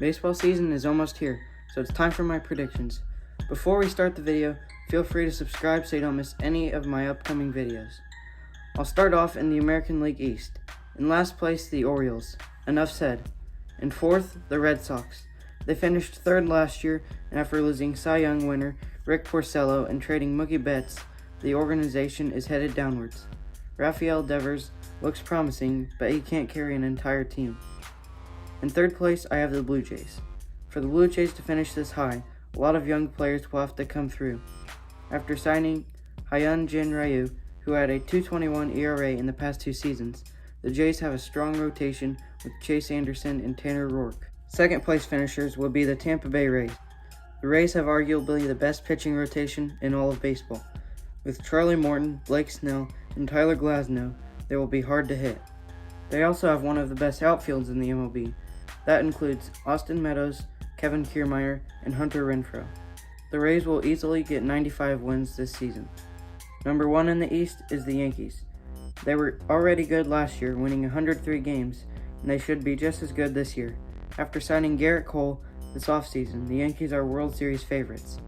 Baseball season is almost here, so it's time for my predictions. Before we start the video, feel free to subscribe so you don't miss any of my upcoming videos. I'll start off in the American League East. In last place, the Orioles. Enough said. In fourth, the Red Sox. They finished third last year, and after losing Cy Young winner Rick Porcello and trading Mookie Betts, the organization is headed downwards. Rafael Devers looks promising, but he can't carry an entire team. In third place, I have the Blue Jays. For the Blue Jays to finish this high, a lot of young players will have to come through. After signing Hyun-Jin Ryu, who had a 2.21 ERA in the past 2 seasons, the Jays have a strong rotation with Chase Anderson and Tanner Roark. Second place finishers will be the Tampa Bay Rays. The Rays have arguably the best pitching rotation in all of baseball. With Charlie Morton, Blake Snell, and Tyler Glasnow, they will be hard to hit. They also have one of the best outfields in the MLB. That includes Austin Meadows, Kevin Kiermaier, and Hunter Renfroe. The Rays will easily get 95 wins this season. Number 1 in the East is the Yankees. They were already good last year, winning 103 games, and they should be just as good this year. After signing Garrett Cole this offseason, the Yankees are World Series favorites.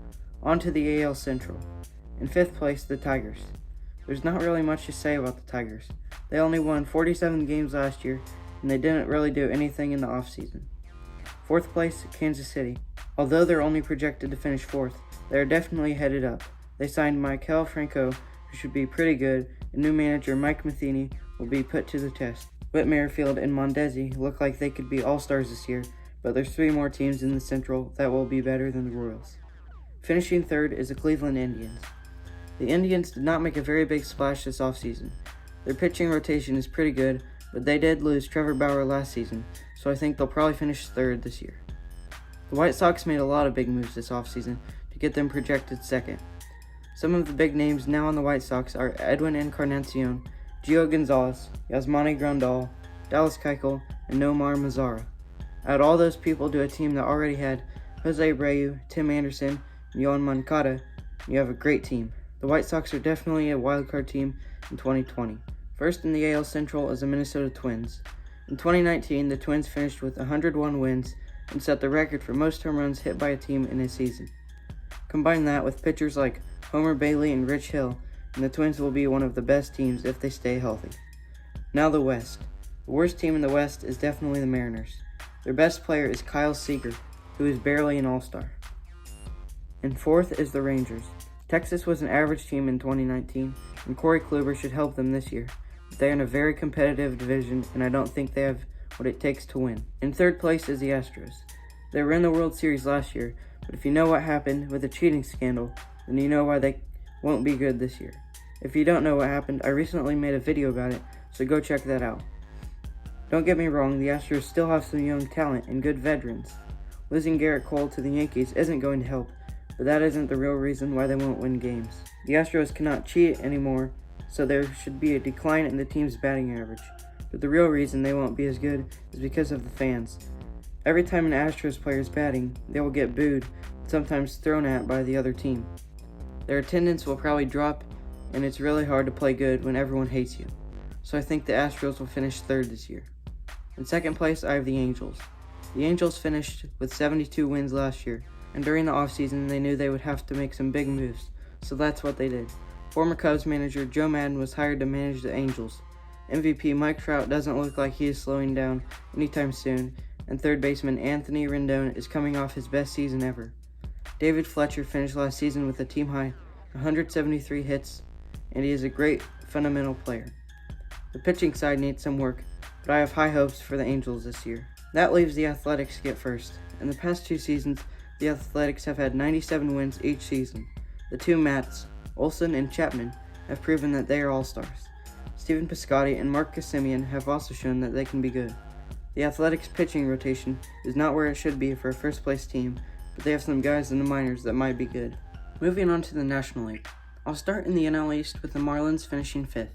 On to the AL Central. In 5th place, the Tigers. There's not really much to say about the Tigers. They only won 47 games last year, and they didn't really do anything in the offseason. 4th place, Kansas City. Although they're only projected to finish 4th, they are definitely headed up. They signed Maikel Franco, who should be pretty good, and new manager Mike Matheny will be put to the test. Whit Merrifield and Mondesi look like they could be all-stars this year, but there's 3 more teams in the Central that will be better than the Royals. Finishing 3rd is the Cleveland Indians. The Indians did not make a very big splash this offseason. Their pitching rotation is pretty good, but they did lose Trevor Bauer last season, so I think they'll probably finish 3rd this year. The White Sox made a lot of big moves this offseason to get them projected 2nd. Some of the big names now on the White Sox are Edwin Encarnacion, Gio Gonzalez, Yasmani Grandal, Dallas Keuchel, and Nomar Mazara. Add all those people to a team that already had Jose Abreu, Tim Anderson, and Yohan Moncada, and you have a great team. The White Sox are definitely a wildcard team in 2020. First in the AL Central is the Minnesota Twins. In 2019, the Twins finished with 101 wins and set the record for most home runs hit by a team in a season. Combine that with pitchers like Homer Bailey and Rich Hill, and the Twins will be one of the best teams if they stay healthy. Now the West. The worst team in the West is definitely the Mariners. Their best player is Kyle Seager, who is barely an all-star. And 4th is the Rangers. Texas was an average team in 2019, and Corey Kluber should help them this year. But they are in a very competitive division, and I don't think they have what it takes to win. In 3rd place is the Astros. They were in the World Series last year, but if you know what happened with the cheating scandal, then you know why they won't be good this year. If you don't know what happened, I recently made a video about it, so go check that out. Don't get me wrong, the Astros still have some young talent and good veterans. Losing Garrett Cole to the Yankees isn't going to help, but that isn't the real reason why they won't win games. The Astros cannot cheat anymore, so there should be a decline in the team's batting average. But the real reason they won't be as good is because of the fans. Every time an Astros player is batting, they will get booed, and sometimes thrown at by the other team. Their attendance will probably drop, and it's really hard to play good when everyone hates you. So I think the Astros will finish 3rd this year. In 2nd place, I have the Angels. The Angels finished with 72 wins last year, and during the offseason they knew they would have to make some big moves, so that's what they did. Former Cubs manager Joe Madden was hired to manage the Angels. MVP Mike Trout doesn't look like he is slowing down anytime soon, and third baseman Anthony Rendon is coming off his best season ever. David Fletcher finished last season with a team-high 173 hits, and he is a great fundamental player. The pitching side needs some work, but I have high hopes for the Angels this year. That leaves the Athletics to get first. In the past 2 seasons, the Athletics have had 97 wins each season. The 2 Matts, Olsen and Chapman, have proven that they are all-stars. Stephen Piscotty and Mark Kosimian have also shown that they can be good. The Athletics' pitching rotation is not where it should be for a first-place team, but they have some guys in the minors that might be good. Moving on to the National League. I'll start in the NL East with the Marlins finishing 5th.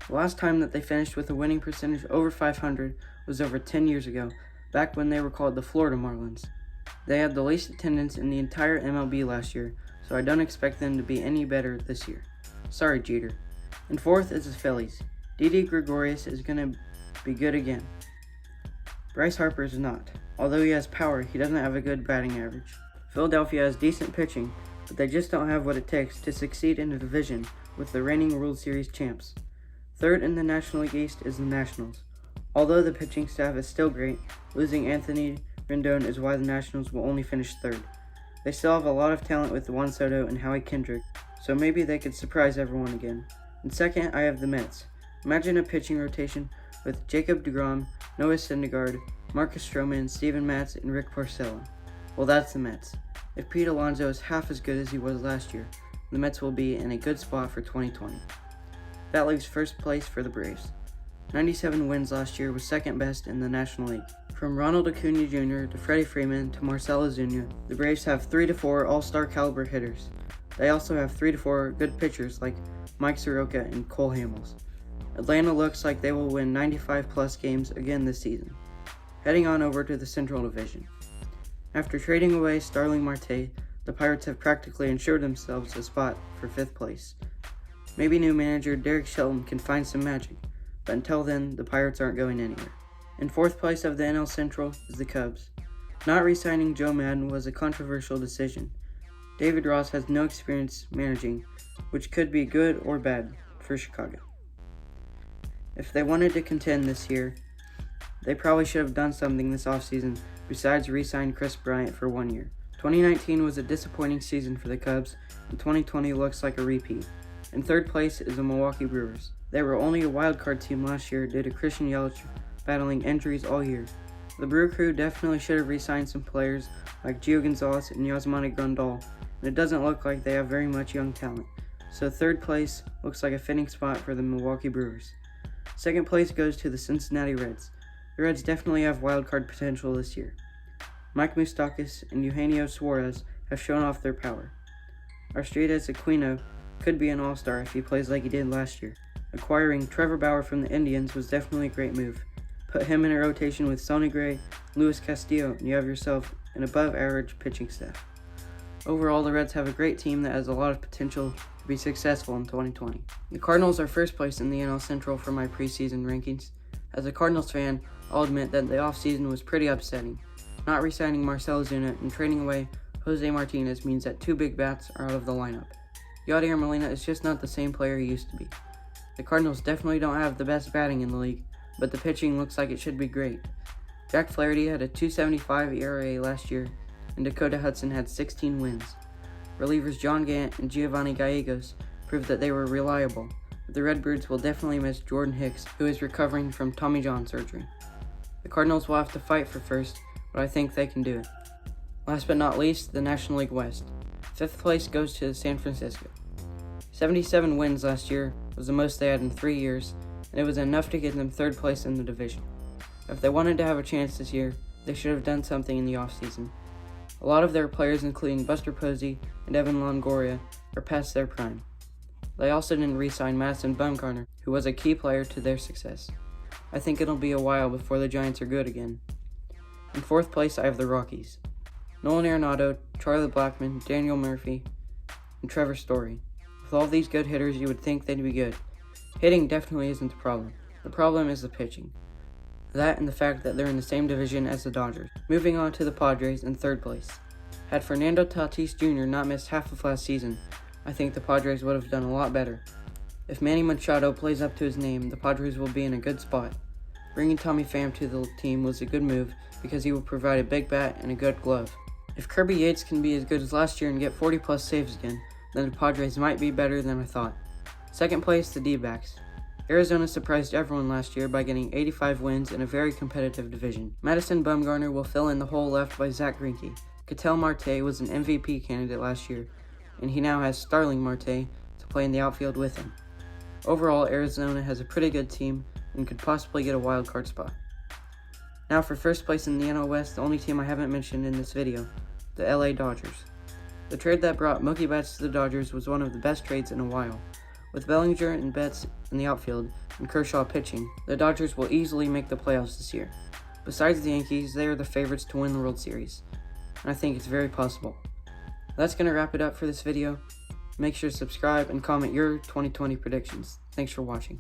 The last time that they finished with a winning percentage over 500 was over 10 years ago, back when they were called the Florida Marlins. They had the least attendance in the entire MLB last year, so I don't expect them to be any better this year. Sorry, Jeter. And 4th is the Phillies. Didi Gregorius is going to be good again. Bryce Harper is not. Although he has power, he doesn't have a good batting average. Philadelphia has decent pitching, but they just don't have what it takes to succeed in a division with the reigning World Series champs. Third in the National League East is the Nationals. Although the pitching staff is still great, losing Anthony Rendon is why the Nationals will only finish third. They still have a lot of talent with Juan Soto and Howie Kendrick, so maybe they could surprise everyone again. And second, I have the Mets. Imagine a pitching rotation with Jacob deGrom, Noah Syndergaard, Marcus Stroman, Steven Matz, and Rick Porcello. Well, that's the Mets. If Pete Alonso is half as good as he was last year, the Mets will be in a good spot for 2020. That leaves first place for the Braves. 97 wins last year was second best in the National League. From Ronald Acuna Jr. to Freddie Freeman to Marcell Ozuna, the Braves have 3 to 4 all-star caliber hitters. They also have 3 to 4 good pitchers like Mike Soroka and Cole Hamels. Atlanta looks like they will win 95-plus games again this season. Heading on over to the Central Division. After trading away Starling Marte, the Pirates have practically ensured themselves a spot for 5th place. Maybe new manager Derek Shelton can find some magic, but until then, the Pirates aren't going anywhere. In 4th place of the NL Central is the Cubs. Not re-signing Joe Madden was a controversial decision. David Ross has no experience managing, which could be good or bad for Chicago. If they wanted to contend this year, they probably should have done something this offseason besides re-sign Chris Bryant for 1 year. 2019 was a disappointing season for the Cubs, and 2020 looks like a repeat. In 3rd place is the Milwaukee Brewers. They were only a wild card team last year due to Christian Yelich battling injuries all year. The Brew Crew definitely should have re-signed some players like Gio Gonzalez and Yasmani Grandal, and it doesn't look like they have very much young talent. So 3rd place looks like a fitting spot for the Milwaukee Brewers. 2nd place goes to the Cincinnati Reds. The Reds definitely have wild card potential this year. Mike Moustakas and Eugenio Suarez have shown off their power. Aristides Aquino could be an all-star if he plays like he did last year. Acquiring Trevor Bauer from the Indians was definitely a great move. Put him in a rotation with Sonny Gray, Luis Castillo, and you have yourself an above-average pitching staff. Overall, the Reds have a great team that has a lot of potential to be successful in 2020. The Cardinals are first place in the NL Central for my preseason rankings. As a Cardinals fan, I'll admit that the offseason was pretty upsetting. Not re-signing Marcell Ozuna and trading away Jose Martinez means that 2 big bats are out of the lineup. Yadier Molina is just not the same player he used to be. The Cardinals definitely don't have the best batting in the league, but the pitching looks like it should be great. Jack Flaherty had a .275 ERA last year, and Dakota Hudson had 16 wins. Relievers John Gant and Giovanni Gallegos proved that they were reliable, but the Redbirds will definitely miss Jordan Hicks, who is recovering from Tommy John surgery. The Cardinals will have to fight for first, but I think they can do it. Last but not least, the National League West. 5th place goes to San Francisco. 77 wins last year was the most they had in 3 years, and it was enough to get them 3rd place in the division. If they wanted to have a chance this year, they should have done something in the offseason. A lot of their players, including Buster Posey and Evan Longoria, are past their prime. They also didn't re-sign Madison Bumgarner, who was a key player to their success. I think it'll be a while before the Giants are good again. In 4th place, I have the Rockies. Nolan Arenado, Charlie Blackmon, Daniel Murphy, and Trevor Story. With all these good hitters, you would think they'd be good. Hitting definitely isn't the problem. The problem is the pitching. That and the fact that they're in the same division as the Dodgers. Moving on to the Padres in 3rd place. Had Fernando Tatis Jr. not missed half of last season, I think the Padres would have done a lot better. If Manny Machado plays up to his name, the Padres will be in a good spot. Bringing Tommy Pham to the team was a good move because he will provide a big bat and a good glove. If Kirby Yates can be as good as last year and get 40-plus saves again, then the Padres might be better than I thought. 2nd place, the D-backs. Arizona surprised everyone last year by getting 85 wins in a very competitive division. Madison Bumgarner will fill in the hole left by Zach Greinke. Ketel Marte was an MVP candidate last year, and he now has Starling Marte to play in the outfield with him. Overall, Arizona has a pretty good team and could possibly get a wild card spot. Now for first place in the NL West, the only team I haven't mentioned in this video, the LA Dodgers. The trade that brought Mookie Betts to the Dodgers was one of the best trades in a while. With Bellinger and Betts in the outfield and Kershaw pitching, the Dodgers will easily make the playoffs this year. Besides the Yankees, they are the favorites to win the World Series, and I think it's very possible. That's going to wrap it up for this video. Make sure to subscribe and comment your 2020 predictions. Thanks for watching.